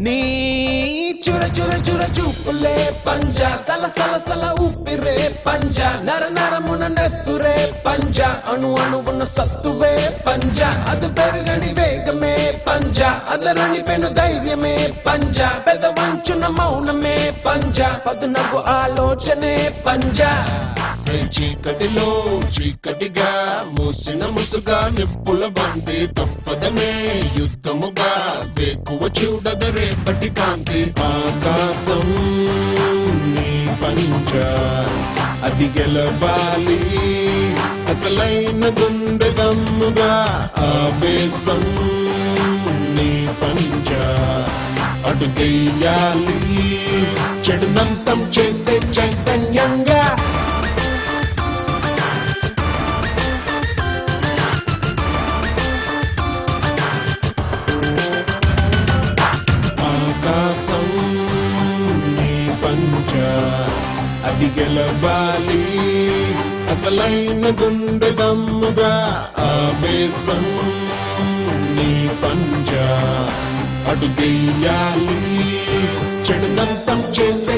నీ చుర చుర చుర చూపులే పంజ సల సల సల ఊపిరే పంజ నర నరమున నెత్తురే పంజ అణు అణువున సత్తువే పంజ అది పెరగని వేగమే పంజ అదరని పెను ధైర్యమే పంజ పెద్ద వంచున మౌనమే పంజ పదునగు ఆలోచనే పంజ చీకటిలో చీకటిగా మూసిన ముసుగా నిప్పుల బండి తప్పదనే యుద్ధముగా వేకువ చూడద రేపటి కాంతి ఆకాశం నీ పంజ అది గెలవాలి అసలైన గుండె దమ్ముగా ఆవేశం నీ పంజ అడుగెయ్యాలి చెడునంతం చేసే చైతన్యంగా అది గెలవాలి అసలైన గుండె దమ్ముగా ఆవేశం నీ పంజ అడుగెయ్యాలి చెడునంతం చేసే